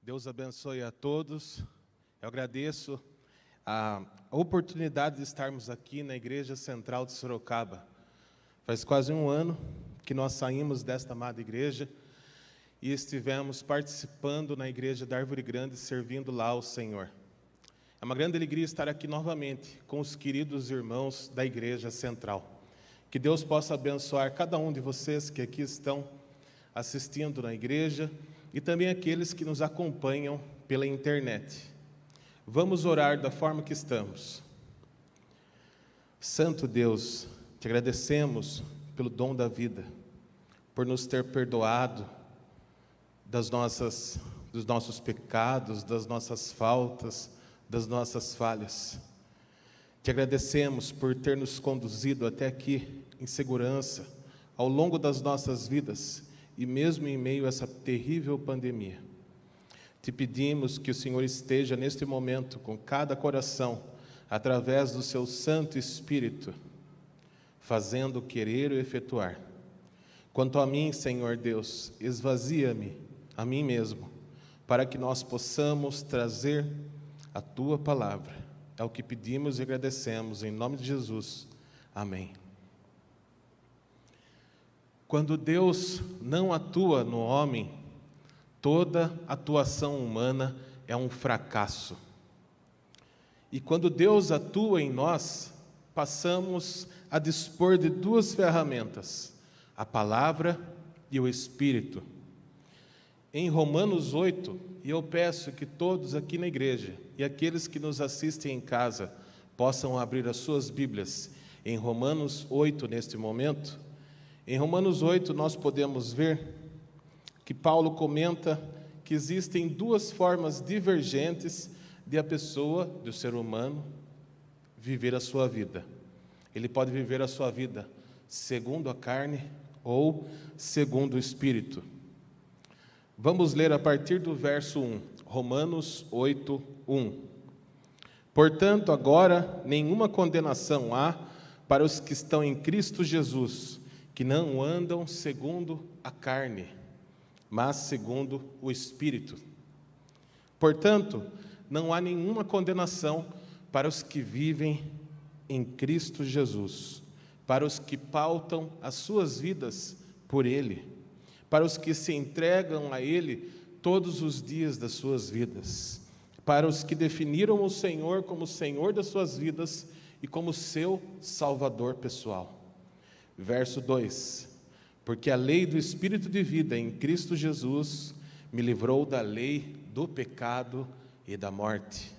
Deus abençoe a todos. Eu agradeço a oportunidade de estarmos aqui na Igreja Central de Sorocaba. Faz quase um ano que nós saímos desta amada igreja e estivemos participando na Igreja da Árvore Grande, servindo lá ao Senhor. É uma grande alegria estar aqui novamente com os queridos irmãos da Igreja Central. Que Deus possa abençoar cada um de vocês que aqui estão assistindo na igreja e também aqueles que nos acompanham pela internet. Vamos orar da forma que estamos. Santo Deus, te agradecemos pelo dom da vida, por nos ter perdoado dos nossos pecados, das nossas faltas, das nossas falhas. Te agradecemos por ter nos conduzido até aqui em segurança ao longo das nossas vidas e mesmo em meio a essa terrível pandemia. Te pedimos que o Senhor esteja neste momento com cada coração, através do seu Santo Espírito, fazendo querer e efetuar. Quanto a mim, Senhor Deus, esvazia-me a mim mesmo, para que nós possamos trazer a Tua palavra. É o que pedimos e agradecemos, em nome de Jesus. Amém. Quando Deus não atua no homem, toda atuação humana é um fracasso. E quando Deus atua em nós, passamos a dispor de duas ferramentas, a palavra e o Espírito. Em Romanos 8, e eu peço que todos aqui na igreja e aqueles que nos assistem em casa possam abrir as suas Bíblias em Romanos 8 neste momento. Em Romanos 8 nós podemos ver que Paulo comenta que existem duas formas divergentes de a pessoa, do ser humano, viver a sua vida. Ele pode viver a sua vida segundo a carne ou segundo o Espírito. Vamos ler a partir do verso 1, Romanos 8, 1. Portanto, agora nenhuma condenação há para os que estão em Cristo Jesus, que não andam segundo a carne, mas segundo o Espírito. Portanto, não há nenhuma condenação para os que vivem em Cristo Jesus, para os que pautam as suas vidas por Ele, para os que se entregam a Ele todos os dias das suas vidas, para os que definiram o Senhor como Senhor das suas vidas e como seu Salvador pessoal. Verso 2: porque a lei do Espírito de vida em Cristo Jesus me livrou da lei do pecado e da morte.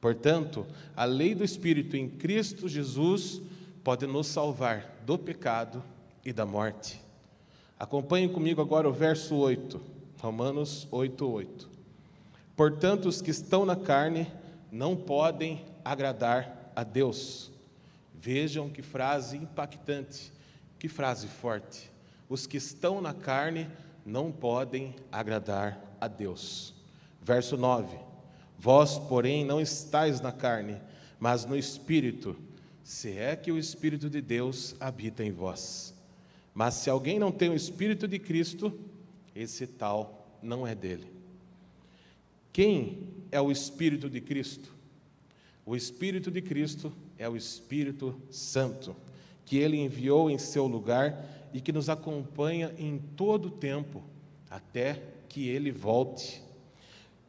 Portanto, a lei do Espírito em Cristo Jesus pode nos salvar do pecado e da morte. Acompanhe comigo agora o verso 8, Romanos 8, 8. Portanto, os que estão na carne não podem agradar a Deus. Vejam que frase impactante, que frase forte. Os que estão na carne não podem agradar a Deus. Verso 9. Vós, porém, não estáis na carne, mas no Espírito, se é que o Espírito de Deus habita em vós. Mas se alguém não tem o Espírito de Cristo, esse tal não é dele. Quem é o Espírito de Cristo? O Espírito de Cristo é o Espírito Santo, que Ele enviou em seu lugar e que nos acompanha em todo o tempo, até que Ele volte.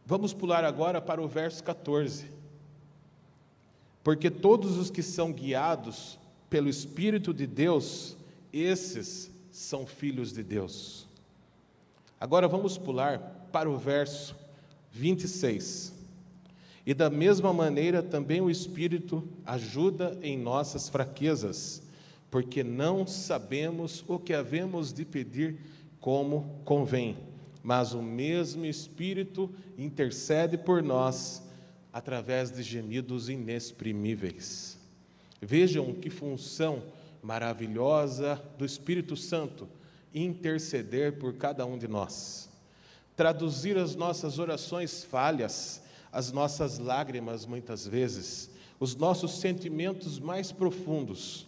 Vamos pular agora para o verso 14. Porque todos os que são guiados pelo Espírito de Deus, esses são filhos de Deus. Agora vamos pular para o verso 26. E da mesma maneira também o Espírito ajuda em nossas fraquezas, porque não sabemos o que havemos de pedir como convém, mas o mesmo Espírito intercede por nós através de gemidos inexprimíveis. Vejam que função maravilhosa do Espírito Santo, interceder por cada um de nós, traduzir as nossas orações falhas, as nossas lágrimas muitas vezes, os nossos sentimentos mais profundos,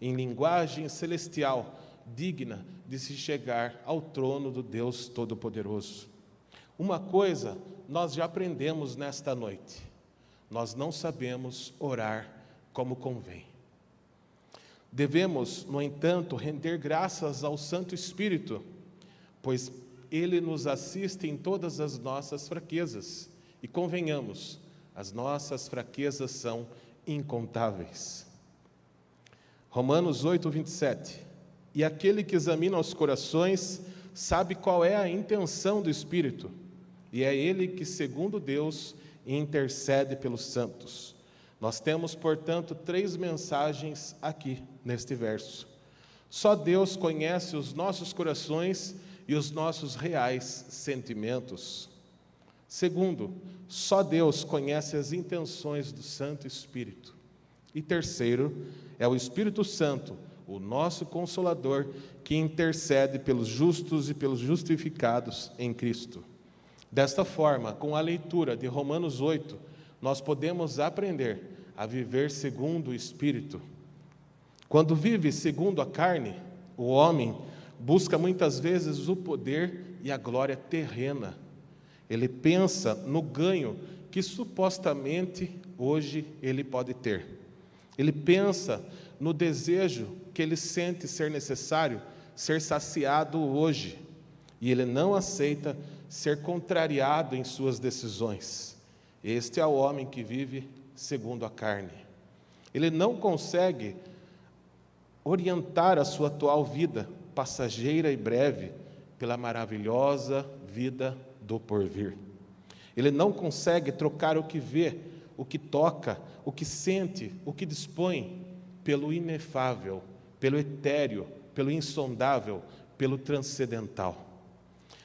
em linguagem celestial, digna de se chegar ao trono do Deus Todo-Poderoso. Uma coisa nós já aprendemos nesta noite. Nós não sabemos orar como convém. Devemos, no entanto, render graças ao Santo Espírito, pois Ele nos assiste em todas as nossas fraquezas. E convenhamos, as nossas fraquezas são incontáveis. Romanos 8, 27. E aquele que examina os corações sabe qual é a intenção do Espírito, e é Ele que, segundo Deus, intercede pelos santos. Nós temos, portanto, 3 mensagens aqui neste verso. Só Deus conhece os nossos corações e os nossos reais sentimentos. Segundo, só Deus conhece as intenções do Santo Espírito. E terceiro, é o Espírito Santo, o nosso Consolador, que intercede pelos justos e pelos justificados em Cristo. Desta forma, com a leitura de Romanos 8, nós podemos aprender a viver segundo o Espírito. Quando vive segundo a carne, o homem busca muitas vezes o poder e a glória terrena. Ele pensa no ganho que supostamente hoje ele pode ter. Ele pensa no desejo que ele sente ser necessário ser saciado hoje. E ele não aceita ser contrariado em suas decisões. Este é o homem que vive segundo a carne. Ele não consegue orientar a sua atual vida, passageira e breve, pela maravilhosa vida do porvir. Ele não consegue trocar o que vê, o que toca, o que sente, o que dispõe, pelo inefável, pelo etéreo, pelo insondável, pelo transcendental.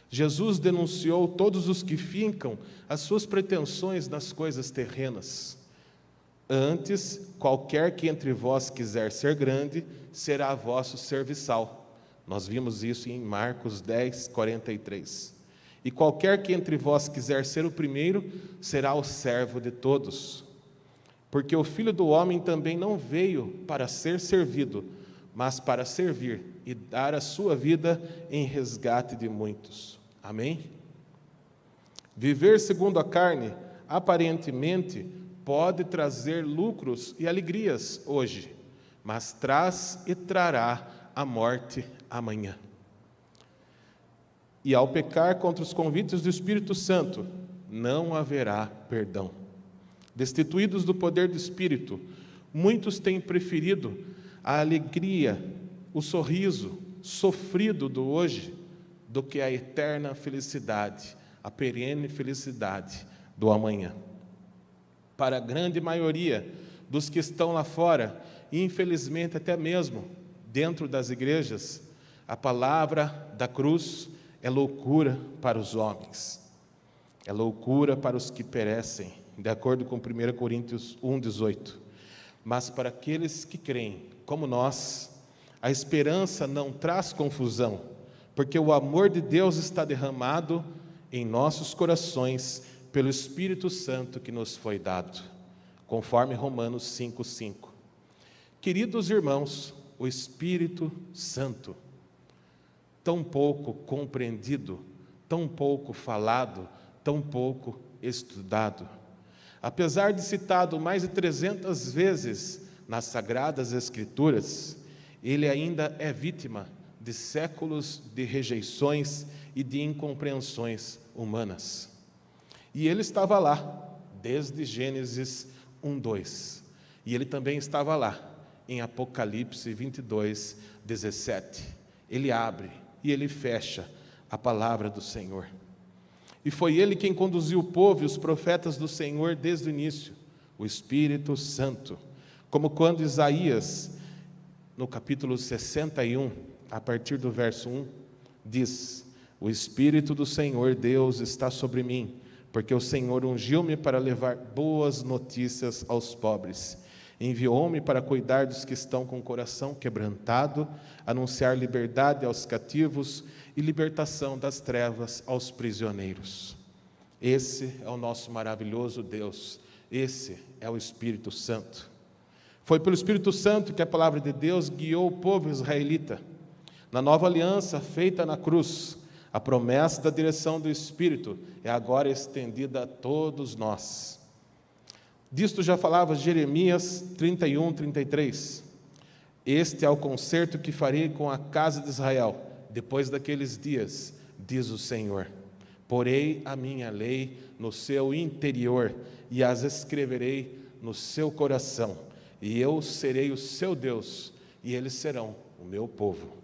Jesus denunciou todos os que fincam as suas pretensões nas coisas terrenas. Antes, qualquer que entre vós quiser ser grande, será vosso serviçal. Nós vimos isso em Marcos 10, 43. E qualquer que entre vós quiser ser o primeiro, será o servo de todos. Porque o Filho do Homem também não veio para ser servido, mas para servir e dar a sua vida em resgate de muitos. Amém? Viver segundo a carne, aparentemente, pode trazer lucros e alegrias hoje, mas traz e trará a morte amanhã. E ao pecar contra os convites do Espírito Santo, não haverá perdão. Destituídos do poder do Espírito, muitos têm preferido a alegria, o sorriso sofrido do hoje, do que a eterna felicidade, a perene felicidade do amanhã. Para a grande maioria dos que estão lá fora, e infelizmente até mesmo dentro das igrejas, a palavra da cruz é loucura para os homens, é loucura para os que perecem, de acordo com 1 Coríntios 1,18. Mas para aqueles que creem, como nós, a esperança não traz confusão, porque o amor de Deus está derramado em nossos corações pelo Espírito Santo que nos foi dado, conforme Romanos 5,5. Queridos irmãos, o Espírito Santo, tão pouco compreendido, tão pouco falado, tão pouco estudado, apesar de citado mais de 300 vezes nas Sagradas Escrituras, ele ainda é vítima de séculos de rejeições e de incompreensões humanas. E ele estava lá, desde Gênesis 1:2. E ele também estava lá, em Apocalipse 22, 17. Ele abre e ele fecha a palavra do Senhor. E foi ele quem conduziu o povo e os profetas do Senhor desde o início, o Espírito Santo. Como quando Isaías, no capítulo 61, a partir do verso 1, diz: o Espírito do Senhor Deus está sobre mim, porque o Senhor ungiu-me para levar boas notícias aos pobres. Enviou-me para cuidar dos que estão com o coração quebrantado, anunciar liberdade aos cativos e libertação das trevas aos prisioneiros. Esse é o nosso maravilhoso Deus, esse é o Espírito Santo. Foi pelo Espírito Santo que a palavra de Deus guiou o povo israelita. Na nova aliança feita na cruz, A promessa da direção do Espírito é agora estendida a todos nós. Disto já falava Jeremias 31, 33. Este é o concerto que farei com a casa de Israel, depois daqueles dias, diz o Senhor. Porei a minha lei no seu interior e as escreverei no seu coração, e eu serei o seu Deus, e eles serão o meu povo.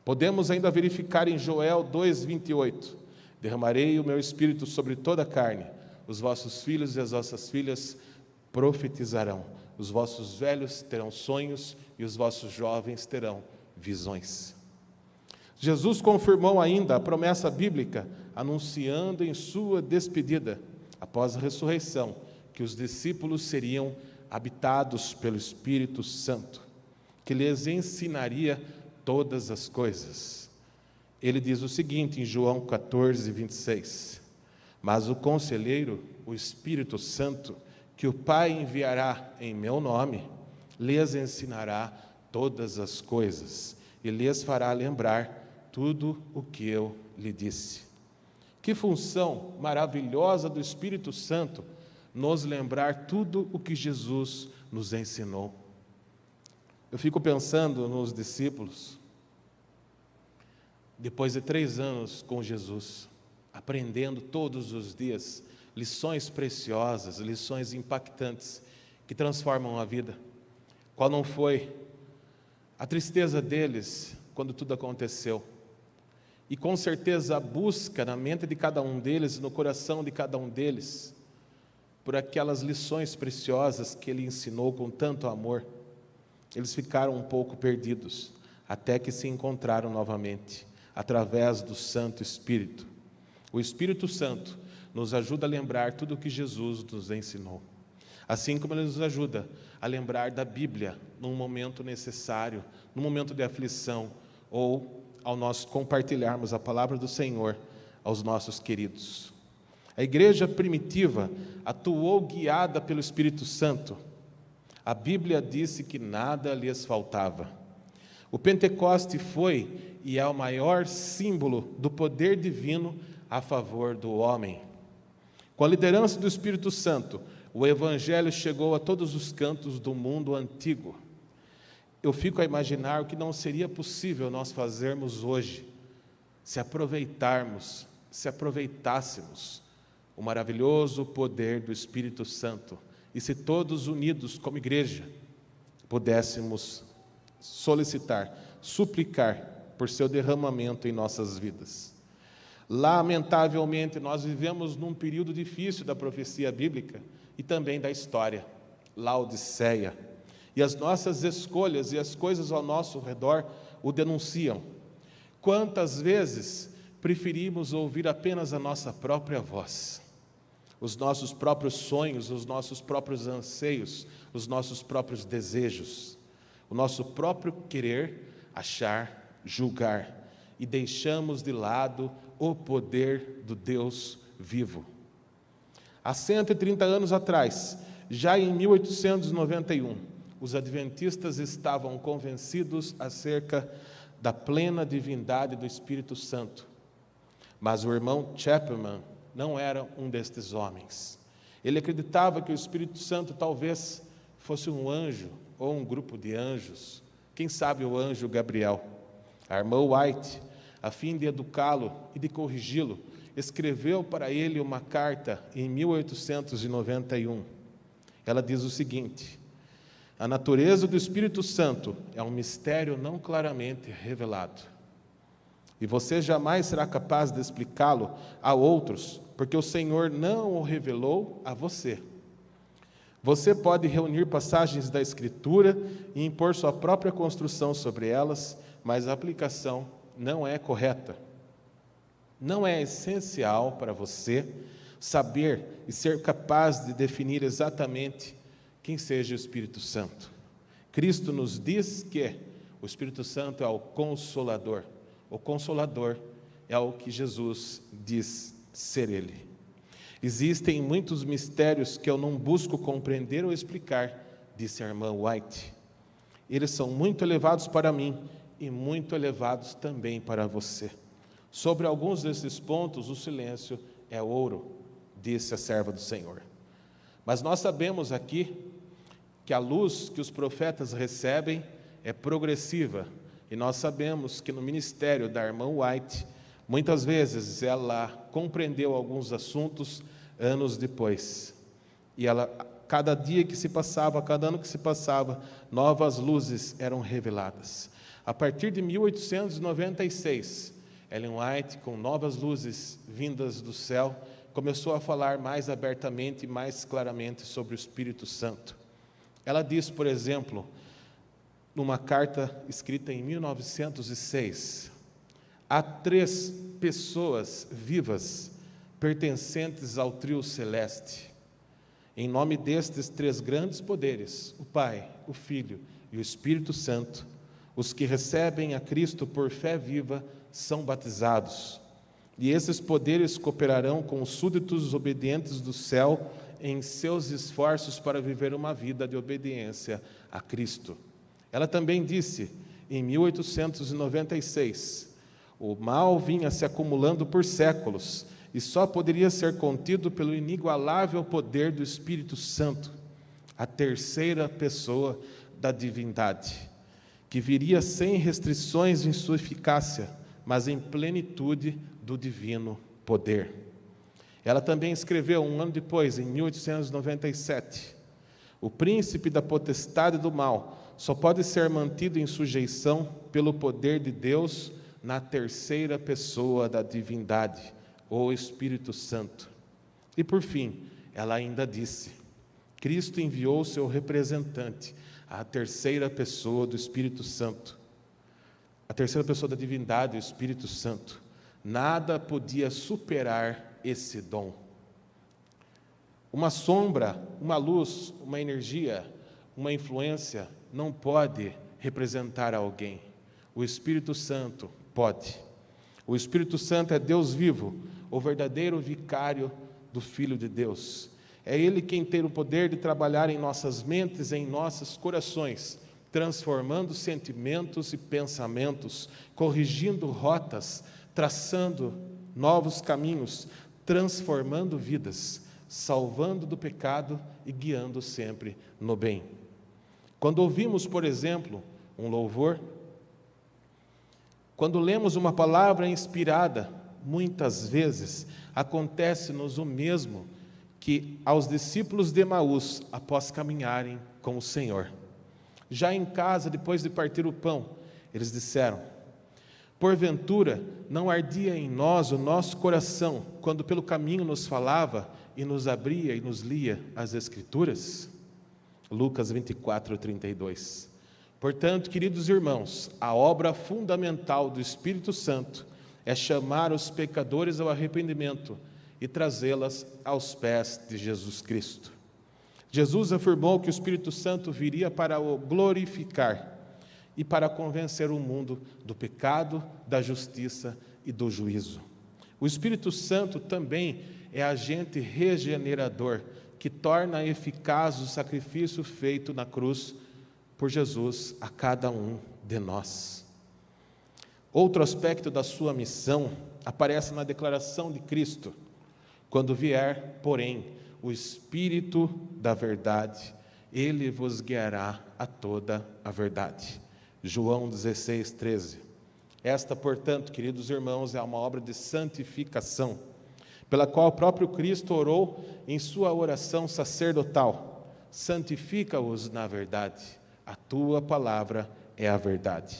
Podemos ainda verificar em Joel 2:28, derramarei o meu espírito sobre toda a carne, os vossos filhos e as vossas filhas profetizarão, os vossos velhos terão sonhos e os vossos jovens terão visões. Jesus confirmou ainda a promessa bíblica, anunciando em sua despedida, após a ressurreição, que os discípulos seriam habitados pelo Espírito Santo, que lhes ensinaria todas as coisas. Ele diz o seguinte em João 14:26, mas o Conselheiro, o Espírito Santo, que o Pai enviará em meu nome, lhes ensinará todas as coisas e lhes fará lembrar tudo o que eu lhe disse. Que função maravilhosa do Espírito Santo nos lembrar tudo o que Jesus nos ensinou. Eu fico pensando nos discípulos, depois de 3 anos com Jesus, aprendendo todos os dias lições preciosas, lições impactantes, que transformam a vida. Qual não foi a tristeza deles quando tudo aconteceu? E com certeza a busca na mente de cada um deles, no coração de cada um deles, por aquelas lições preciosas que ele ensinou com tanto amor. Eles ficaram um pouco perdidos, até que se encontraram novamente, através do Santo Espírito. O Espírito Santo nos ajuda a lembrar tudo o que Jesus nos ensinou. Assim como ele nos ajuda a lembrar da Bíblia num momento necessário, num momento de aflição, ou ao nós compartilharmos a palavra do Senhor aos nossos queridos. A igreja primitiva atuou guiada pelo Espírito Santo. A Bíblia disse que nada lhes faltava. O Pentecoste foi e é o maior símbolo do poder divino a favor do homem. Com a liderança do Espírito Santo, o Evangelho chegou a todos os cantos do mundo antigo. Eu fico a imaginar o que não seria possível nós fazermos hoje, se aproveitássemos o maravilhoso poder do Espírito Santo e se todos unidos como igreja pudéssemos solicitar, suplicar por seu derramamento em nossas vidas. Lamentavelmente, nós vivemos num período difícil da profecia bíblica e também da história, Laodiceia. E as nossas escolhas e as coisas ao nosso redor o denunciam. Quantas vezes preferimos ouvir apenas a nossa própria voz, os nossos próprios sonhos, os nossos próprios anseios, os nossos próprios desejos, o nosso próprio querer, achar, julgar, e deixamos de lado o poder do Deus vivo. Há 130 anos atrás, já em 1891, os adventistas estavam convencidos acerca da plena divindade do Espírito Santo. Mas o irmão Chapman não era um destes homens. Ele acreditava que o Espírito Santo talvez fosse um anjo ou um grupo de anjos, quem sabe o anjo Gabriel. A irmã White, a fim de educá-lo e de corrigi-lo, escreveu para ele uma carta em 1891. Ela diz o seguinte: a natureza do Espírito Santo é um mistério não claramente revelado. E você jamais será capaz de explicá-lo a outros, porque o Senhor não o revelou a você. Você pode reunir passagens da Escritura e impor sua própria construção sobre elas, mas a aplicação não é correta. Não é essencial para você saber e ser capaz de definir exatamente quem seja o Espírito Santo. Cristo nos diz que o Espírito Santo é o Consolador. O Consolador é o que Jesus diz ser Ele. Existem muitos mistérios que eu não busco compreender ou explicar, disse a irmã White. Eles são muito elevados para mim e muito elevados também para você. Sobre alguns desses pontos, o silêncio é ouro, disse a serva do Senhor. Mas nós sabemos aqui que a luz que os profetas recebem é progressiva, e nós sabemos que no ministério da irmã White, muitas vezes ela compreendeu alguns assuntos anos depois, e ela, cada dia que se passava, cada ano que se passava, novas luzes eram reveladas. A partir de 1896, Ellen White, com novas luzes vindas do céu, começou a falar mais abertamente e mais claramente sobre o Espírito Santo. Ela diz, por exemplo, numa carta escrita em 1906, há 3 pessoas vivas pertencentes ao trio celeste. Em nome destes 3 grandes poderes, o Pai, o Filho e o Espírito Santo, os que recebem a Cristo por fé viva são batizados. E esses poderes cooperarão com os súditos obedientes do céu em seus esforços para viver uma vida de obediência a Cristo. Ela também disse, em 1896, o mal vinha se acumulando por séculos e só poderia ser contido pelo inigualável poder do Espírito Santo, a terceira pessoa da divindade, que viria sem restrições em sua eficácia, mas em plenitude do divino poder. Ela também escreveu, um ano depois, em 1897, o príncipe da potestade do mal só pode ser mantido em sujeição pelo poder de Deus na terceira pessoa da divindade, o Espírito Santo. E por fim, ela ainda disse, Cristo enviou seu representante, a terceira pessoa do Espírito Santo, a terceira pessoa da divindade, o Espírito Santo. Nada podia superar esse dom. Uma sombra, uma luz, uma energia, uma influência não pode representar alguém. O Espírito Santo pode. O Espírito Santo é Deus vivo, o verdadeiro vicário do Filho de Deus. É Ele quem tem o poder de trabalhar em nossas mentes, em nossos corações, transformando sentimentos e pensamentos, corrigindo rotas, traçando novos caminhos, transformando vidas, salvando do pecado e guiando sempre no bem. Quando ouvimos, por exemplo, um louvor, quando lemos uma palavra inspirada, muitas vezes acontece-nos o mesmo que aos discípulos de Emaús após caminharem com o Senhor. Já em casa, depois de partir o pão, eles disseram, porventura não ardia em nós o nosso coração, quando pelo caminho nos falava e nos abria e nos lia as Escrituras? Lucas 24, 32. Portanto, queridos irmãos, a obra fundamental do Espírito Santo é chamar os pecadores ao arrependimento e trazê-las aos pés de Jesus Cristo. Jesus afirmou que o Espírito Santo viria para o glorificar e para convencer o mundo do pecado, da justiça e do juízo. O Espírito Santo também é agente regenerador, que torna eficaz o sacrifício feito na cruz por Jesus a cada um de nós. Outro aspecto da sua missão aparece na declaração de Cristo, quando vier, porém, o Espírito da verdade, Ele vos guiará a toda a verdade. João 16, 13. Esta, portanto, queridos irmãos, é uma obra de santificação, pela qual o próprio Cristo orou em sua oração sacerdotal. Santifica-os na verdade, a tua palavra é a verdade.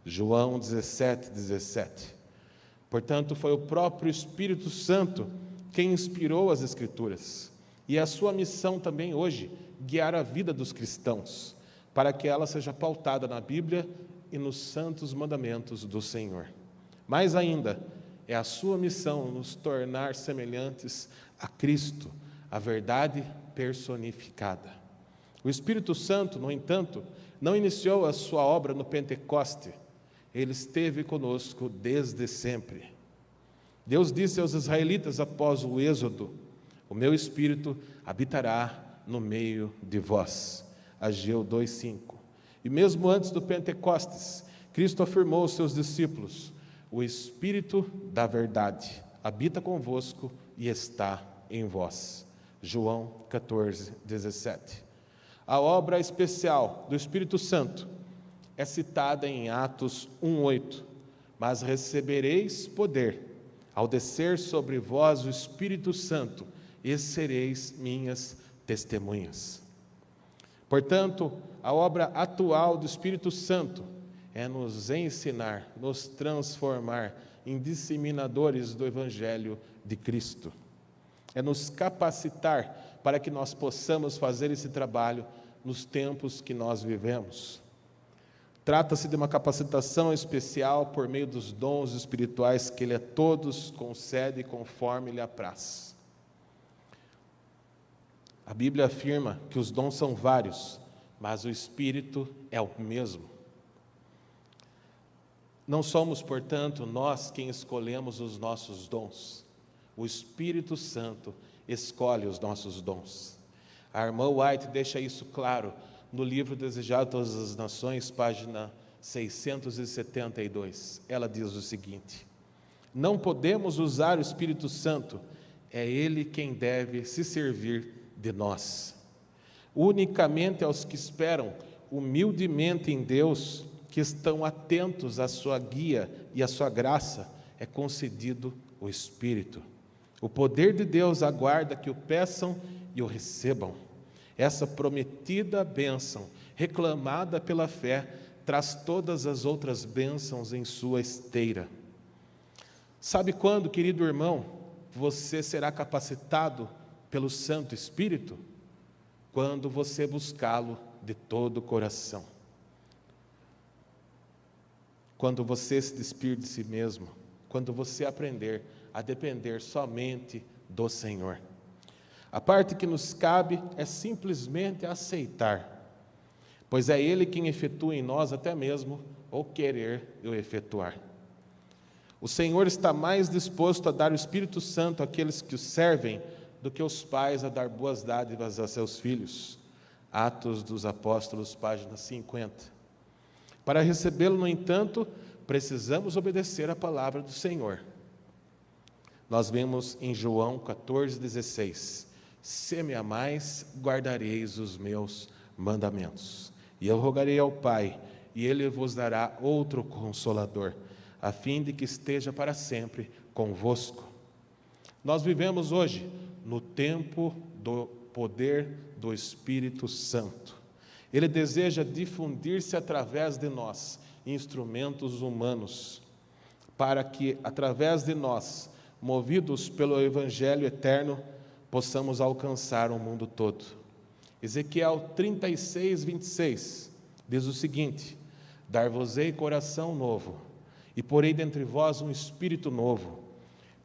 João 17, 17. Portanto, foi o próprio Espírito Santo quem inspirou as Escrituras. E a sua missão também hoje, guiar a vida dos cristãos, para que ela seja pautada na Bíblia e nos santos mandamentos do Senhor. Mais ainda, é a sua missão nos tornar semelhantes a Cristo, a verdade personificada. O Espírito Santo, no entanto, não iniciou a sua obra no Pentecoste. Ele esteve conosco desde sempre. Deus disse aos israelitas após o Êxodo, o meu Espírito habitará no meio de vós. Ageu 2:5. E mesmo antes do Pentecostes, Cristo afirmou aos seus discípulos, o Espírito da verdade habita convosco e está em vós. João 14, 17. A obra especial do Espírito Santo é citada em Atos 1:8. Mas recebereis poder ao descer sobre vós o Espírito Santo, e sereis minhas testemunhas. Portanto, a obra atual do Espírito Santo é nos ensinar, nos transformar em disseminadores do Evangelho de Cristo. É nos capacitar para que nós possamos fazer esse trabalho nos tempos que nós vivemos. Trata-se de uma capacitação especial por meio dos dons espirituais que Ele a todos concede conforme lhe apraz. A Bíblia afirma que os dons são vários, mas o Espírito é o mesmo. Não somos, portanto, nós quem escolhemos os nossos dons. O Espírito Santo escolhe os nossos dons. A irmã White deixa isso claro no livro Desejado a Todas as Nações, página 672. Ela diz o seguinte: não podemos usar o Espírito Santo, é Ele quem deve se servir de nós. Unicamente aos que esperam humildemente em Deus, que estão atentos à sua guia e à sua graça, é concedido o Espírito. O poder de Deus aguarda que o peçam e o recebam. Essa prometida bênção, reclamada pela fé, traz todas as outras bênçãos em sua esteira. Sabe quando, querido irmão, você será capacitado pelo Santo Espírito? Quando você buscá-lo de todo o coração. Quando você se despir de si mesmo, quando você aprender a depender somente do Senhor. A parte que nos cabe é simplesmente aceitar, pois é Ele quem efetua em nós até mesmo o querer e o efetuar. O Senhor está mais disposto a dar o Espírito Santo àqueles que o servem do que os pais a dar boas dádivas a seus filhos. Atos dos Apóstolos, página 50. Para recebê-lo, no entanto, precisamos obedecer à palavra do Senhor. Nós vemos em João 14,16: se me amais, guardareis os meus mandamentos. E eu rogarei ao Pai, e Ele vos dará outro Consolador, a fim de que esteja para sempre convosco. Nós vivemos hoje no tempo do poder do Espírito Santo. Ele deseja difundir-se através de nós, instrumentos humanos, para que, através de nós, movidos pelo Evangelho eterno, possamos alcançar o mundo todo. Ezequiel 36, 26, diz o seguinte: dar-vos-ei coração novo, e porei dentre vós um espírito novo.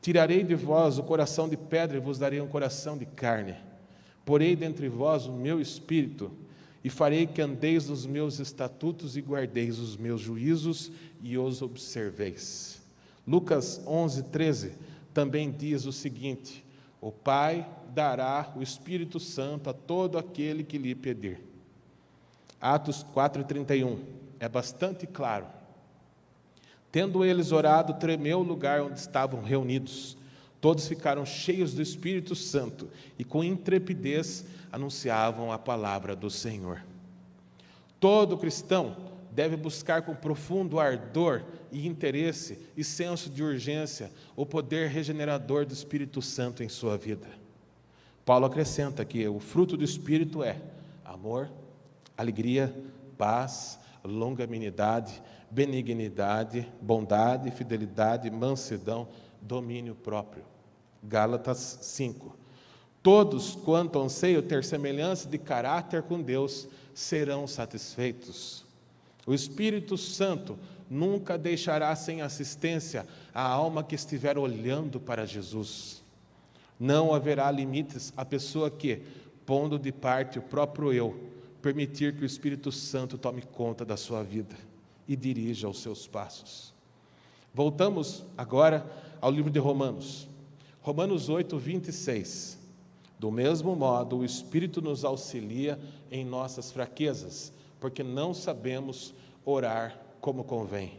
Tirarei de vós o coração de pedra e vos darei um coração de carne. Porei dentre vós o meu espírito, e farei que andeis nos meus estatutos e guardeis os meus juízos e os observeis. Lucas 11, 13 também diz o seguinte: o Pai dará o Espírito Santo a todo aquele que lhe pedir. Atos 4:31 é bastante claro. Tendo eles orado, tremeu o lugar onde estavam reunidos. Todos ficaram cheios do Espírito Santo e com intrepidez anunciavam a palavra do Senhor. Todo cristão deve buscar com profundo ardor e interesse e senso de urgência o poder regenerador do Espírito Santo em sua vida. Paulo acrescenta que o fruto do Espírito é amor, alegria, paz, longanimidade, benignidade, bondade, fidelidade, mansidão, domínio próprio. Gálatas 5. Todos quanto anseiam ter semelhança de caráter com Deus serão satisfeitos. O Espírito Santo nunca deixará sem assistência a alma que estiver olhando para Jesus. Não haverá limites à pessoa que, pondo de parte o próprio eu, permitir que o Espírito Santo tome conta da sua vida e dirija os seus passos. Voltamos agora ao livro de Romanos. Romanos 8, 26. Do mesmo modo, o Espírito nos auxilia em nossas fraquezas, porque não sabemos orar como convém.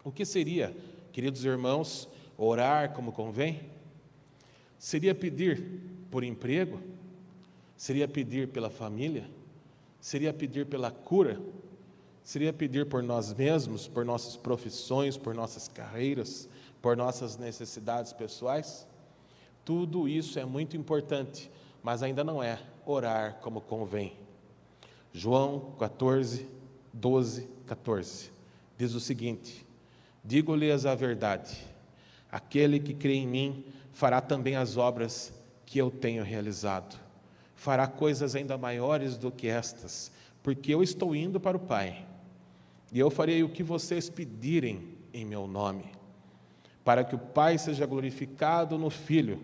O que seria, queridos irmãos, orar como convém? Seria pedir por emprego? Seria pedir pela família? Seria pedir pela cura? Seria pedir por nós mesmos, por nossas profissões, por nossas carreiras, por nossas necessidades pessoais? Tudo isso é muito importante, mas ainda não é orar como convém. João 14, 12, 14, diz o seguinte: digo-lhes a verdade, aquele que crê em mim fará também as obras que eu tenho realizado. Fará coisas ainda maiores do que estas, porque eu estou indo para o Pai. E eu farei o que vocês pedirem em meu nome, para que o Pai seja glorificado no Filho.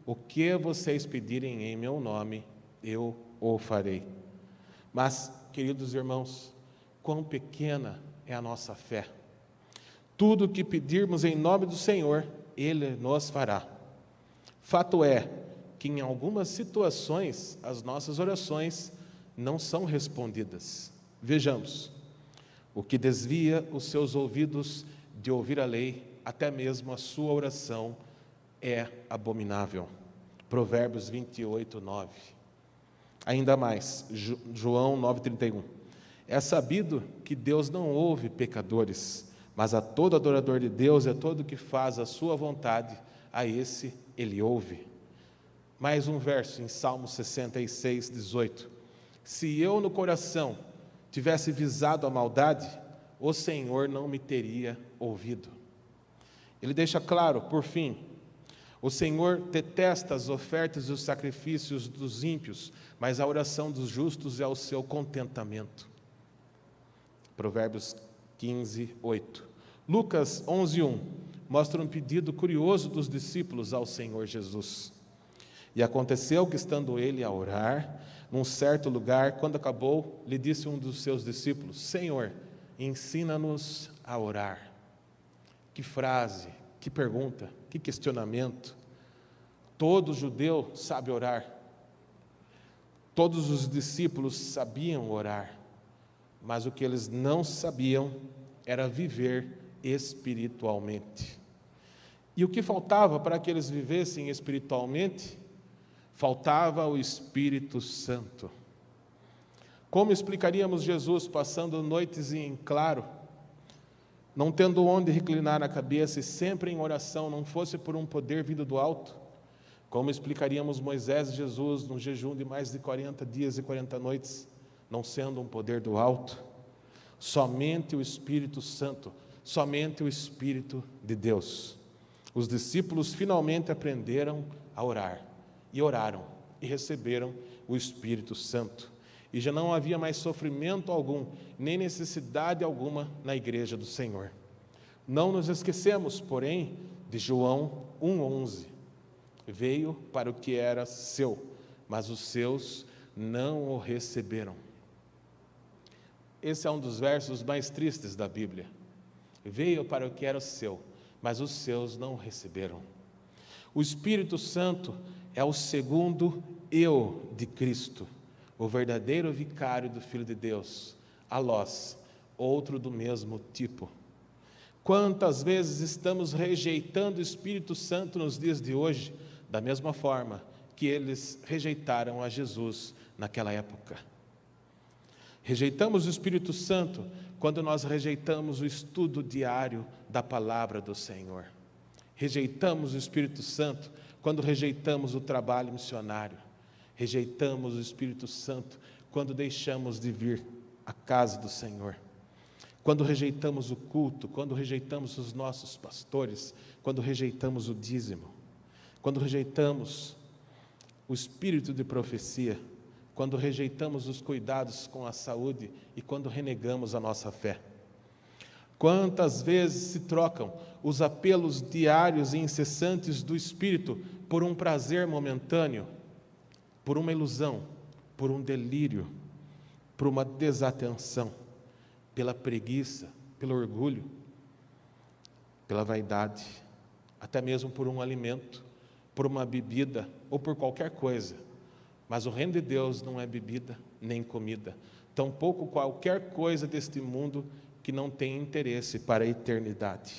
O que vocês pedirem em meu nome, eu o farei. Mas, queridos irmãos, quão pequena é a nossa fé. Tudo o que pedirmos em nome do Senhor, Ele nos fará. Fato é que em algumas situações as nossas orações não são respondidas. Vejamos: o que desvia os seus ouvidos de ouvir a lei, até mesmo a sua oração é abominável. Provérbios 28, 9. Ainda mais, João 9,31. É sabido que Deus não ouve pecadores, mas a todo adorador de Deus e a todo que faz a sua vontade, a esse Ele ouve. Mais um verso em Salmo 66, 18. Se eu no coração tivesse visado a maldade, o Senhor não me teria ouvido. Ele deixa claro, por fim, o Senhor detesta as ofertas e os sacrifícios dos ímpios, mas a oração dos justos é o seu contentamento. Provérbios 15, 8. Lucas 11, 1 mostra um pedido curioso dos discípulos ao Senhor Jesus. E aconteceu que, estando ele a orar, num certo lugar, quando acabou, lhe disse um dos seus discípulos: Senhor, ensina-nos a orar. Que frase, que pergunta, que questionamento. Todo judeu sabe orar. Todos os discípulos sabiam orar, mas o que eles não sabiam era viver espiritualmente. E o que faltava para que eles vivessem espiritualmente? Faltava o Espírito Santo. Como explicaríamos Jesus passando noites em claro, não tendo onde reclinar a cabeça e sempre em oração, não fosse por um poder vindo do alto? Como explicaríamos Moisés e Jesus num jejum de mais de 40 dias e 40 noites, não sendo um poder do alto? Somente o Espírito Santo, somente o Espírito de Deus. Os discípulos finalmente aprenderam a orar, e oraram, e receberam o Espírito Santo. E já não havia mais sofrimento algum, nem necessidade alguma na igreja do Senhor. Não nos esquecemos, porém, de João 1,11. Veio para o que era seu, mas os seus não o receberam. Esse é um dos versos mais tristes da Bíblia. Veio para o que era seu, mas os seus não o receberam. O Espírito Santo é o segundo eu de Cristo, o verdadeiro vicário do Filho de Deus, alós, outro do mesmo tipo. Quantas vezes estamos rejeitando o Espírito Santo nos dias de hoje, da mesma forma que eles rejeitaram a Jesus naquela época. Rejeitamos o Espírito Santo quando nós rejeitamos o estudo diário da palavra do Senhor. Rejeitamos o Espírito Santo quando rejeitamos o trabalho missionário. Rejeitamos o Espírito Santo quando deixamos de vir à casa do Senhor. Quando rejeitamos o culto, quando rejeitamos os nossos pastores, quando rejeitamos o dízimo, quando rejeitamos o espírito de profecia, quando rejeitamos os cuidados com a saúde e quando renegamos a nossa fé. Quantas vezes se trocam os apelos diários e incessantes do Espírito por um prazer momentâneo, por uma ilusão, por um delírio, por uma desatenção, pela preguiça, pelo orgulho, pela vaidade, até mesmo por um alimento, por uma bebida ou por qualquer coisa. Mas o reino de Deus não é bebida nem comida, tampouco qualquer coisa deste mundo que não têm interesse para a eternidade.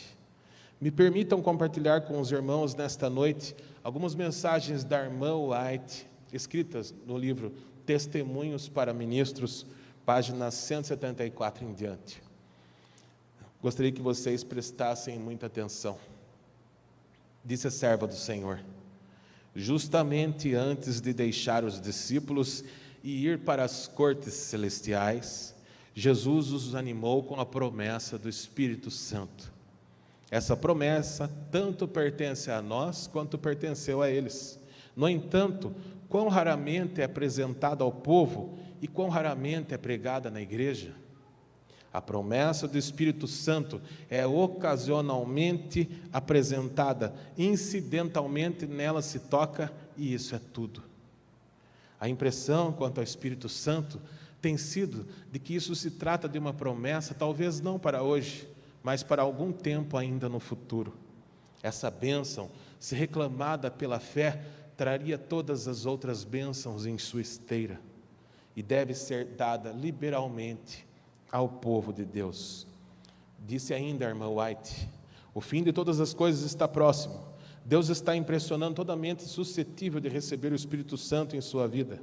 Me permitam compartilhar com os irmãos nesta noite algumas mensagens da irmã White, escritas no livro Testemunhos para Ministros, páginas 174 em diante. Gostaria que vocês prestassem muita atenção. Disse a serva do Senhor: justamente antes de deixar os discípulos e ir para as cortes celestiais, Jesus os animou com a promessa do Espírito Santo. Essa promessa tanto pertence a nós quanto pertenceu a eles. No entanto, quão raramente é apresentada ao povo e quão raramente é pregada na igreja. A promessa do Espírito Santo é ocasionalmente apresentada, incidentalmente nela se toca, e isso é tudo. A impressão quanto ao Espírito Santo tem sido de que isso se trata de uma promessa, talvez não para hoje, mas para algum tempo ainda no futuro. Essa bênção, se reclamada pela fé, traria todas as outras bênçãos em sua esteira, e deve ser dada liberalmente ao povo de Deus. Disse ainda a irmã White: o fim de todas as coisas está próximo. Deus está impressionando toda a mente suscetível de receber o Espírito Santo em sua vida.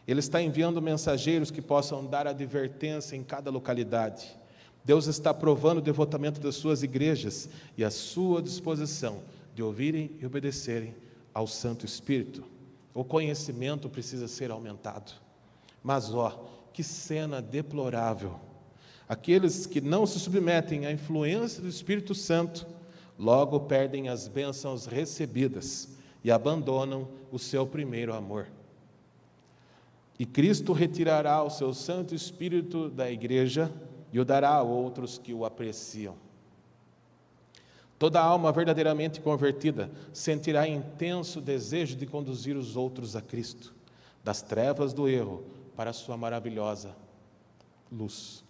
Ele está enviando mensageiros que possam dar advertência em cada localidade. Deus está provando o devotamento das suas igrejas e a sua disposição de ouvirem e obedecerem ao Santo Espírito. O conhecimento precisa ser aumentado. Mas, que cena deplorável! Aqueles que não se submetem à influência do Espírito Santo, logo perdem as bênçãos recebidas e abandonam o seu primeiro amor. E Cristo retirará o seu Santo Espírito da igreja e o dará a outros que o apreciam. Toda alma verdadeiramente convertida sentirá intenso desejo de conduzir os outros a Cristo, das trevas do erro para a sua maravilhosa luz.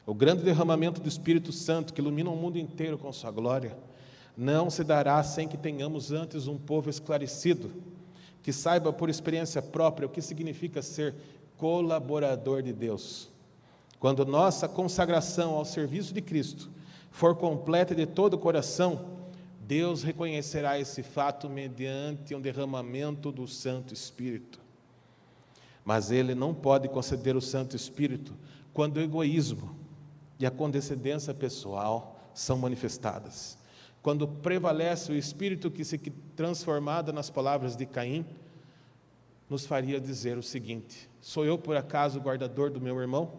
O grande derramamento do Espírito Santo, que ilumina o mundo inteiro com sua glória, não se dará sem que tenhamos antes um povo esclarecido, que saiba por experiência própria o que significa ser colaborador de Deus. Quando nossa consagração ao serviço de Cristo for completa de todo o coração, Deus reconhecerá esse fato mediante um derramamento do Santo Espírito. Mas Ele não pode conceder o Santo Espírito quando o egoísmo e a condescendência pessoal são manifestadas. Quando prevalece o espírito que, se transformado nas palavras de Caim, nos faria dizer o seguinte: sou eu por acaso o guardador do meu irmão?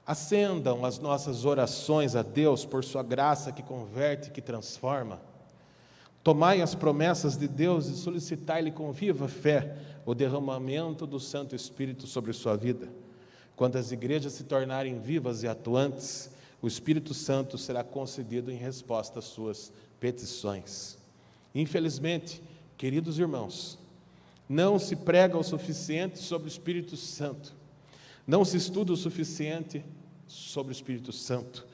Acendam as nossas orações a Deus por sua graça que converte, que transforma. Tomai as promessas de Deus e solicitai-lhe com viva fé o derramamento do Santo Espírito sobre sua vida. Quando as igrejas se tornarem vivas e atuantes, o Espírito Santo será concedido em resposta às suas petições. Infelizmente, queridos irmãos, não se prega o suficiente sobre o Espírito Santo, não se estuda o suficiente sobre o Espírito Santo,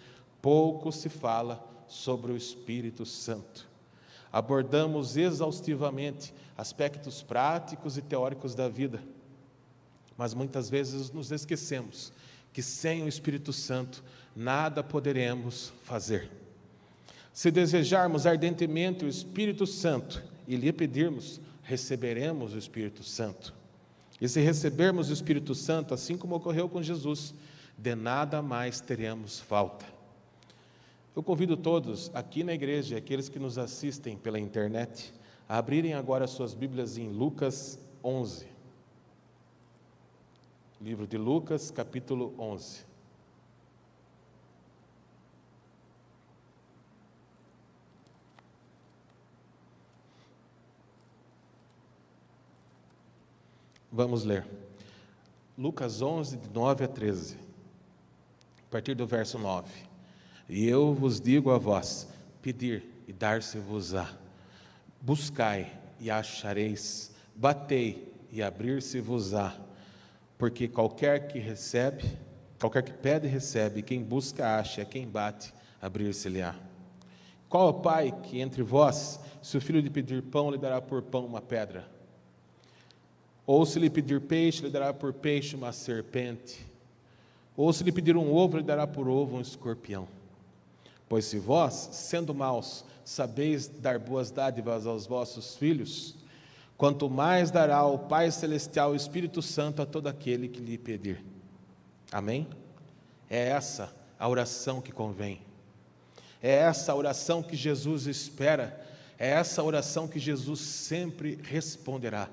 pouco se fala sobre o Espírito Santo. Abordamos exaustivamente aspectos práticos e teóricos da vida, mas muitas vezes nos esquecemos que sem o Espírito Santo nada poderemos fazer. Se desejarmos ardentemente o Espírito Santo e lhe pedirmos, receberemos o Espírito Santo. E se recebermos o Espírito Santo, assim como ocorreu com Jesus, de nada mais teremos falta. Eu convido todos aqui na igreja, aqueles que nos assistem pela internet, a abrirem agora suas Bíblias em Lucas 11. Livro de Lucas, capítulo 11. Vamos ler. Lucas 11, de 9 a 13. A partir do verso 9. E eu vos digo a vós, pedir e dar-se-vos-á. Buscai e achareis, batei e abrir-se-vos-á. Porque qualquer que pede, recebe, quem busca, acha, quem bate, abrir-se-lhe-á. Qual é o pai que entre vós, se o filho lhe pedir pão, lhe dará por pão uma pedra? Ou se lhe pedir peixe, lhe dará por peixe uma serpente? Ou se lhe pedir um ovo, lhe dará por ovo um escorpião? Pois se vós, sendo maus, sabeis dar boas dádivas aos vossos filhos, quanto mais dará o Pai Celestial o Espírito Santo a todo aquele que lhe pedir. Amém? É essa a oração que convém. É essa a oração que Jesus espera. É essa a oração que Jesus sempre responderá.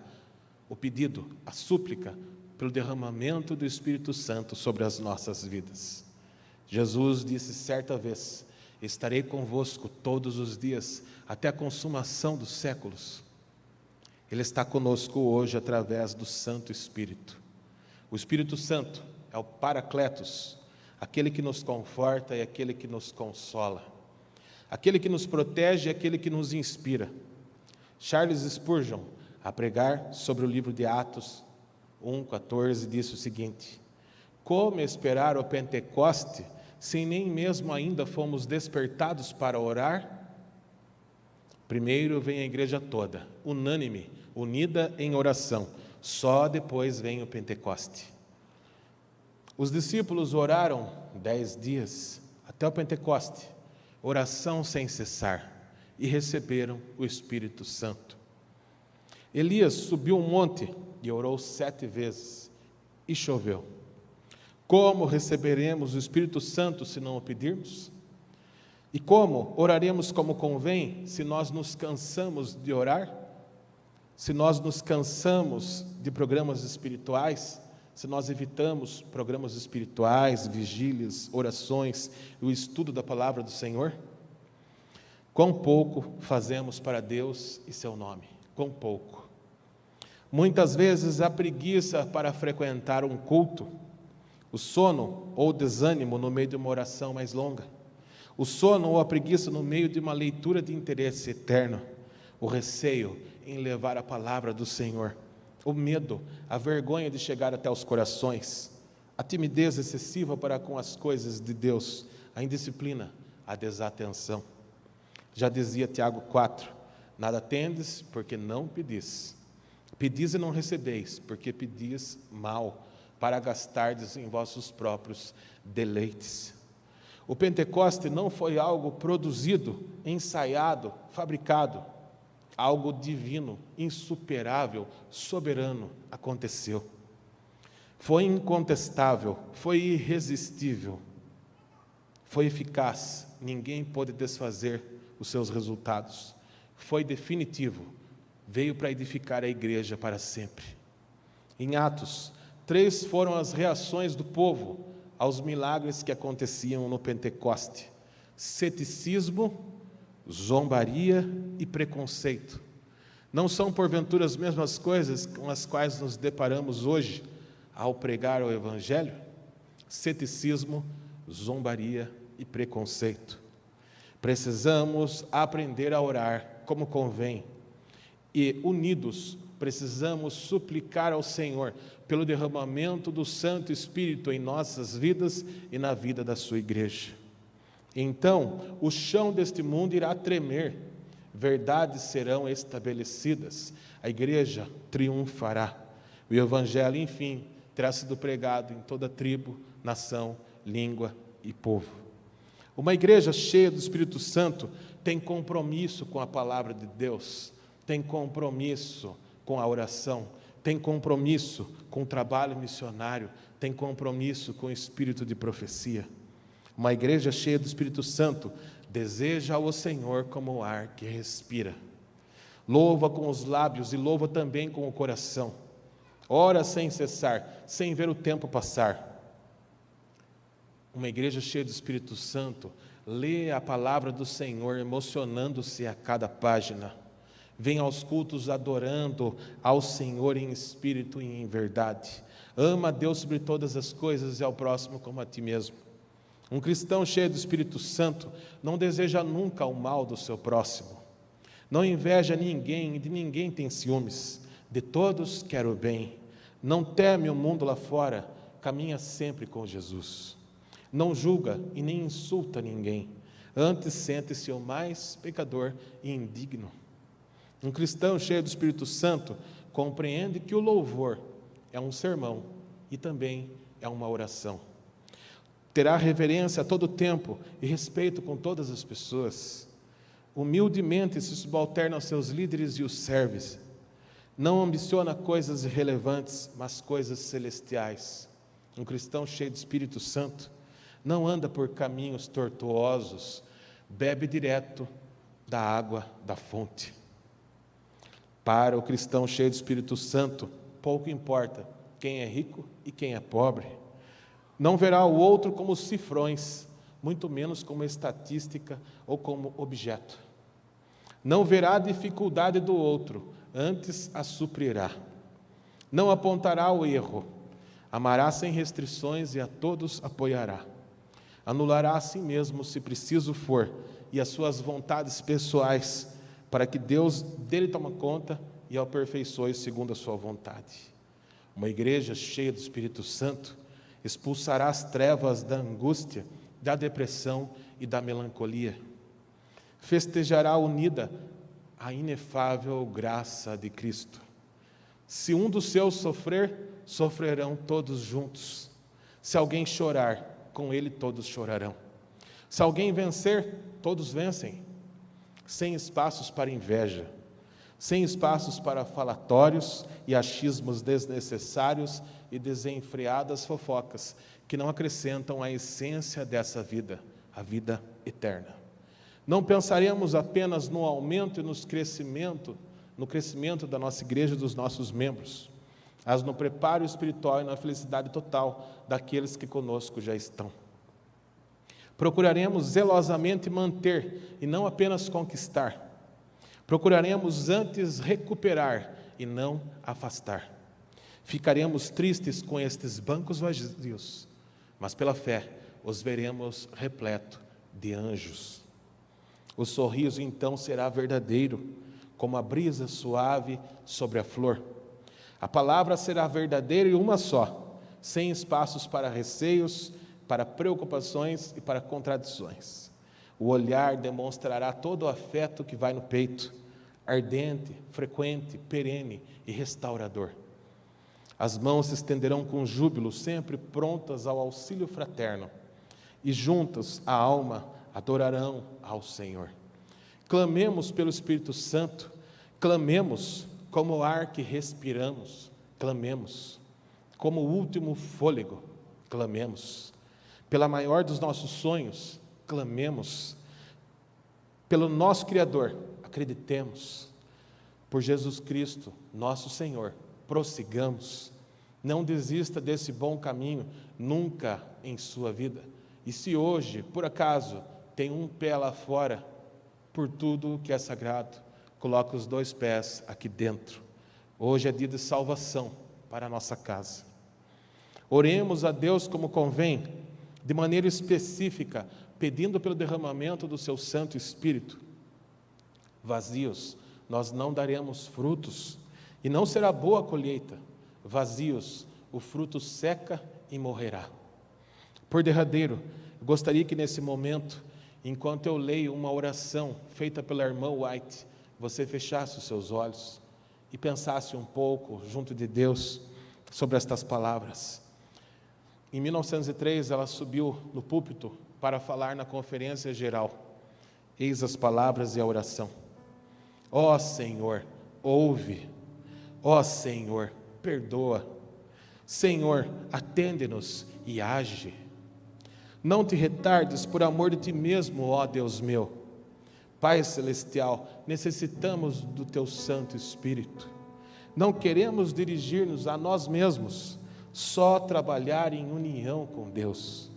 O pedido, a súplica, pelo derramamento do Espírito Santo sobre as nossas vidas. Jesus disse certa vez: estarei convosco todos os dias, até a consumação dos séculos. Ele está conosco hoje através do Santo Espírito. O Espírito Santo é o Paracletos, aquele que nos conforta e aquele que nos consola, aquele que nos protege e aquele que nos inspira. Charles Spurgeon, a pregar sobre o livro de Atos 1,14, disse o seguinte: como esperar o Pentecoste, se nem mesmo ainda fomos despertados para orar? Primeiro vem a igreja toda, unânime, unida em oração, só depois vem o Pentecoste. Os discípulos oraram 10 dias, até o Pentecoste, oração sem cessar, e receberam o Espírito Santo. Elias subiu um monte e orou 7 vezes, e choveu. Como receberemos o Espírito Santo se não o pedirmos? E como oraremos como convém se nós nos cansamos de orar? Se nós nos cansamos de programas espirituais? Se nós evitamos programas espirituais, vigílias, orações e o estudo da palavra do Senhor? Quão pouco fazemos para Deus e seu nome? Quão pouco. Muitas vezes a preguiça para frequentar um culto, o sono ou o desânimo no meio de uma oração mais longa, o sono ou a preguiça no meio de uma leitura de interesse eterno, o receio em levar a palavra do Senhor, o medo, a vergonha de chegar até os corações, a timidez excessiva para com as coisas de Deus, a indisciplina, a desatenção. Já dizia Tiago 4, nada tendes porque não pedis. Pedis e não recebeis, porque pedis mal, para gastardes em vossos próprios deleites. O Pentecoste não foi algo produzido, ensaiado, fabricado. Algo divino, insuperável, soberano aconteceu. Foi incontestável, foi irresistível, foi eficaz, ninguém pôde desfazer os seus resultados. Foi definitivo, veio para edificar a igreja para sempre. Em Atos, 3 foram as reações do povo aos milagres que aconteciam no Pentecoste: ceticismo, zombaria e preconceito. Não são porventura as mesmas coisas com as quais nos deparamos hoje ao pregar o Evangelho? Ceticismo, zombaria e preconceito. Precisamos aprender a orar como convém e, unidos, precisamos suplicar ao Senhor pelo derramamento do Santo Espírito em nossas vidas e na vida da sua igreja. Então, o chão deste mundo irá tremer, verdades serão estabelecidas, a igreja triunfará. O Evangelho, enfim, terá sido pregado em toda tribo, nação, língua e povo. Uma igreja cheia do Espírito Santo tem compromisso com a palavra de Deus, tem compromisso com a oração, tem compromisso com o trabalho missionário, tem compromisso com o espírito de profecia. Uma igreja cheia do Espírito Santo deseja ao Senhor como o ar que respira. Louva com os lábios e louva também com o coração. Ora sem cessar, sem ver o tempo passar. Uma igreja cheia do Espírito Santo lê a palavra do Senhor emocionando-se a cada página. Vem aos cultos adorando ao Senhor em espírito e em verdade. Ama a Deus sobre todas as coisas e ao próximo como a ti mesmo. Um cristão cheio do Espírito Santo não deseja nunca o mal do seu próximo. Não inveja ninguém e de ninguém tem ciúmes. De todos quer o bem. Não teme o mundo lá fora, caminha sempre com Jesus. Não julga e nem insulta ninguém. Antes sente-se o mais pecador e indigno. Um cristão cheio do Espírito Santo compreende que o louvor é um sermão e também é uma oração. Terá reverência a todo tempo e respeito com todas as pessoas. Humildemente se subalterna aos seus líderes e os serve. Não ambiciona coisas irrelevantes, mas coisas celestiais. Um cristão cheio de Espírito Santo não anda por caminhos tortuosos, bebe direto da água da fonte. Para o cristão cheio de Espírito Santo, pouco importa quem é rico e quem é pobre. Não verá o outro como cifrões, muito menos como estatística ou como objeto. Não verá a dificuldade do outro, antes a suprirá. Não apontará o erro, amará sem restrições e a todos apoiará. Anulará a si mesmo, se preciso for, e as suas vontades pessoais, para que Deus dele tome conta e o aperfeiçoe segundo a sua vontade. Uma igreja cheia do Espírito Santo expulsará as trevas da angústia, da depressão e da melancolia. Festejará unida a inefável graça de Cristo. Se um dos seus sofrer, sofrerão todos juntos. Se alguém chorar, com ele todos chorarão. Se alguém vencer, todos vencem. Sem espaços para inveja, sem espaços para falatórios e achismos desnecessários e desenfreadas fofocas, que não acrescentam a essência dessa vida, a vida eterna. Não pensaremos apenas no aumento e no crescimento da nossa igreja e dos nossos membros, mas no preparo espiritual e na felicidade total daqueles que conosco já estão. Procuraremos zelosamente manter e não apenas conquistar. Procuraremos antes recuperar e não afastar. Ficaremos tristes com estes bancos vazios, mas pela fé os veremos repletos de anjos. O sorriso então será verdadeiro, como a brisa suave sobre a flor. A palavra será verdadeira e uma só, sem espaços para receios, para preocupações e para contradições. O olhar demonstrará todo o afeto que vai no peito, ardente, frequente, perene e restaurador. As mãos se estenderão com júbilo, sempre prontas ao auxílio fraterno, e juntas a alma adorarão ao Senhor. Clamemos pelo Espírito Santo, clamemos como o ar que respiramos, clamemos como o último fôlego, clamemos pela maior dos nossos sonhos, clamemos pelo nosso Criador, acreditemos, por Jesus Cristo, nosso Senhor, prossigamos, não desista desse bom caminho, nunca em sua vida. E se hoje, por acaso, tem um pé lá fora, por tudo que é sagrado, coloque os 2 pés aqui dentro. Hoje é dia de salvação para a nossa casa. Oremos a Deus como convém, de maneira específica, pedindo pelo derramamento do seu Santo Espírito. Vazios, nós não daremos frutos, e não será boa a colheita. Vazios, o fruto seca e morrerá. Por derradeiro, gostaria que nesse momento, enquanto eu leio uma oração feita pela irmã White, você fechasse os seus olhos e pensasse um pouco junto de Deus sobre estas palavras. Em 1903, ela subiu no púlpito para falar na conferência geral. Eis as palavras e a oração. Ó Senhor, ouve. Ó Senhor, perdoa. Senhor, atende-nos e age. Não te retardes por amor de ti mesmo, ó Deus meu. Pai Celestial, necessitamos do teu Santo Espírito. Não queremos dirigir-nos a nós mesmos, só trabalhar em união com Deus.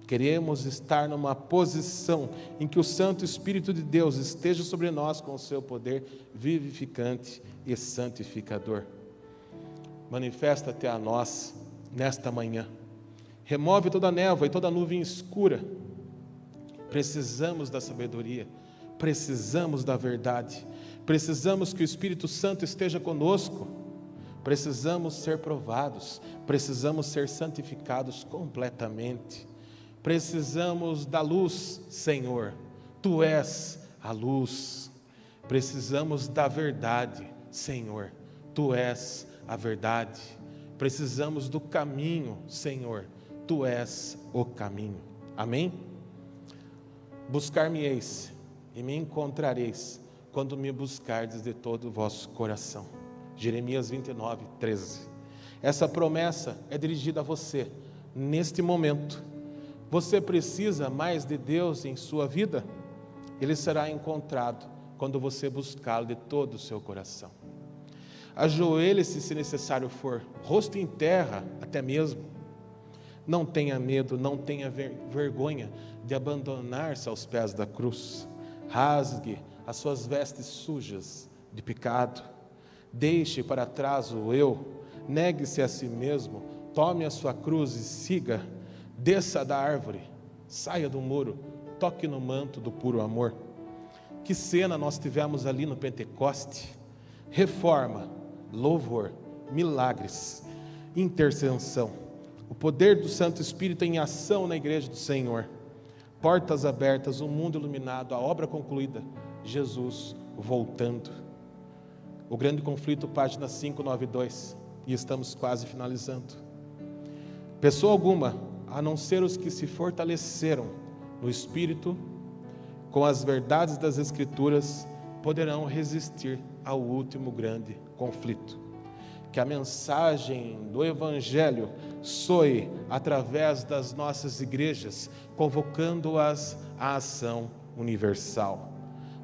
Queremos estar numa posição em que o Santo Espírito de Deus esteja sobre nós com o seu poder vivificante e santificador. Manifesta-te a nós nesta manhã. Remove toda a névoa e toda a nuvem escura. Precisamos da sabedoria, precisamos da verdade, precisamos que o Espírito Santo esteja conosco, precisamos ser provados, precisamos ser santificados completamente, precisamos da luz, Senhor, Tu és a luz, precisamos da verdade, Senhor, Tu és a verdade, precisamos do caminho, Senhor, Tu és o caminho. Amém? Buscar-me-eis e me encontrareis quando me buscardes de todo o vosso coração. Jeremias 29, 13. Essa promessa é dirigida a você neste momento. Você precisa mais de Deus em sua vida? Ele será encontrado quando você buscá-lo de todo o seu coração. Ajoelhe-se se necessário for, rosto em terra até mesmo. Não tenha medo, não tenha vergonha de abandonar-se aos pés da cruz. Rasgue as suas vestes sujas de pecado. Deixe para trás o eu, negue-se a si mesmo, tome a sua cruz e siga. Desça da árvore, saia do muro, toque no manto do puro amor. Que cena nós tivemos ali no Pentecoste? Reforma, louvor, milagres, intercessão. O poder do Santo Espírito em ação na igreja do Senhor. Portas abertas, um mundo iluminado, a obra concluída, Jesus voltando. O grande conflito, página 592, e estamos quase finalizando. Pessoa alguma, a não ser os que se fortaleceram no Espírito, com as verdades das Escrituras, poderão resistir ao último grande conflito. Que a mensagem do Evangelho soe através das nossas igrejas, convocando-as à ação universal.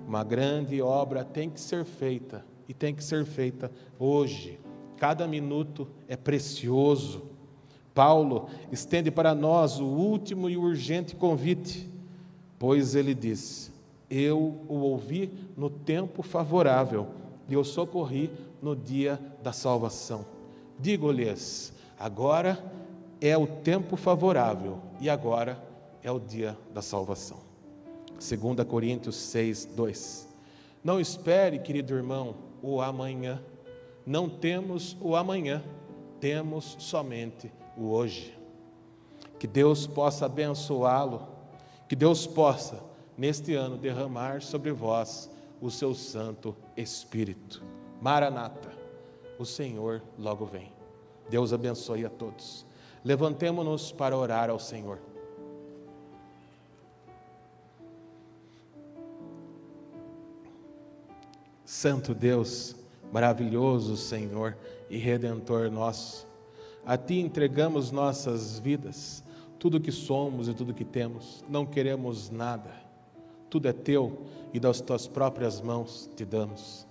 Uma grande obra tem que ser feita, e tem que ser feita hoje. Cada minuto é precioso. Paulo estende para nós o último e urgente convite, pois ele diz: eu o ouvi no tempo favorável e o socorri no dia da salvação. Digo-lhes, agora é o tempo favorável e agora é o dia da salvação. 2 Coríntios 6, 2. Não espere, querido irmão, o amanhã. Não temos o amanhã, temos somente o hoje. Que Deus possa abençoá-lo, que Deus possa, neste ano, derramar sobre vós o seu Santo Espírito. Maranata, o Senhor logo vem. Deus abençoe a todos. Levantemo-nos para orar ao Senhor. Santo Deus, maravilhoso Senhor e Redentor nosso, a Ti entregamos nossas vidas, tudo que somos e tudo que temos, não queremos nada, tudo é Teu e das Tuas próprias mãos te damos.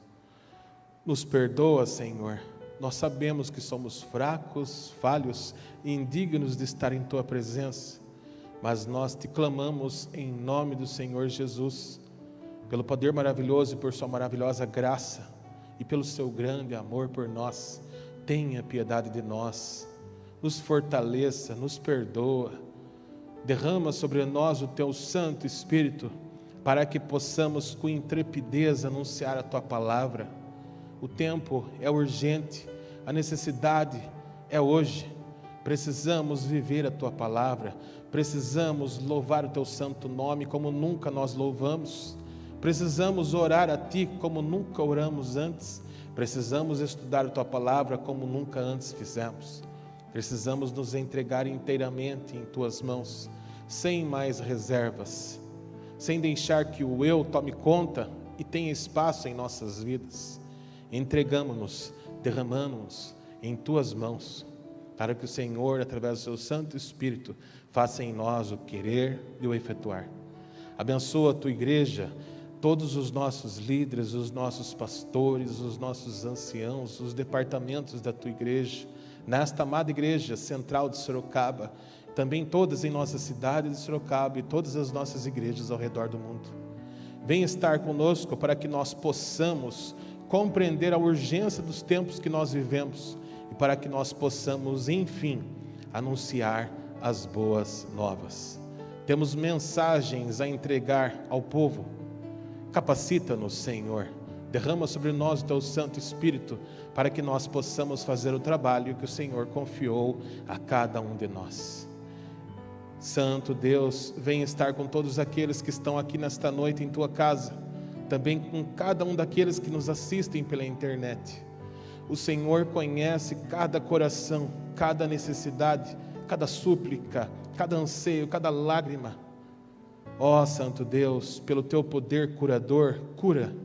Nos perdoa, Senhor, nós sabemos que somos fracos, falhos e indignos de estar em Tua presença, mas nós te clamamos em nome do Senhor Jesus, pelo poder maravilhoso e por Sua maravilhosa graça e pelo Seu grande amor por nós. Tenha piedade de nós, nos fortaleça, nos perdoa, derrama sobre nós o Teu Santo Espírito, para que possamos com intrepidez anunciar a Tua palavra. O tempo é urgente, a necessidade é hoje, precisamos viver a Tua palavra, precisamos louvar o Teu santo nome como nunca nós louvamos, precisamos orar a Ti como nunca oramos antes, precisamos estudar a Tua palavra como nunca antes fizemos, precisamos nos entregar inteiramente em Tuas mãos, sem mais reservas, sem deixar que o eu tome conta e tenha espaço em nossas vidas. Entregamos-nos, derramamos-nos em Tuas mãos, para que o Senhor, através do Seu Santo Espírito, faça em nós o querer e o efetuar. Abençoa a Tua igreja, todos os nossos líderes, os nossos pastores, os nossos anciãos, os departamentos da Tua igreja, nesta amada igreja central de Sorocaba, também todas em nossa cidade de Sorocaba e todas as nossas igrejas ao redor do mundo. Venha estar conosco para que nós possamos compreender a urgência dos tempos que nós vivemos e para que nós possamos, enfim, anunciar as boas novas. Temos mensagens a entregar ao povo. Capacita-nos, Senhor, derrama sobre nós o Teu Santo Espírito, para que nós possamos fazer o trabalho que o Senhor confiou a cada um de nós. Santo Deus, venha estar com todos aqueles que estão aqui nesta noite em Tua casa, também com cada um daqueles que nos assistem pela internet. O Senhor conhece cada coração, cada necessidade, cada súplica, cada anseio, cada lágrima. Ó Santo Deus, pelo Teu poder curador, cura,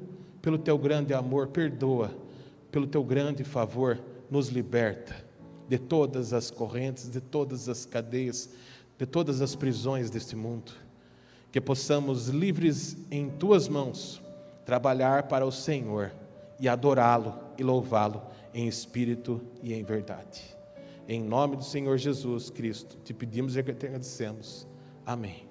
pelo Teu grande amor, perdoa, pelo Teu grande favor, nos liberta de todas as correntes, de todas as cadeias, de todas as prisões deste mundo. Que possamos, livres em Tuas mãos, trabalhar para o Senhor e adorá-lo e louvá-lo em espírito e em verdade. Em nome do Senhor Jesus Cristo, te pedimos e agradecemos. Amém.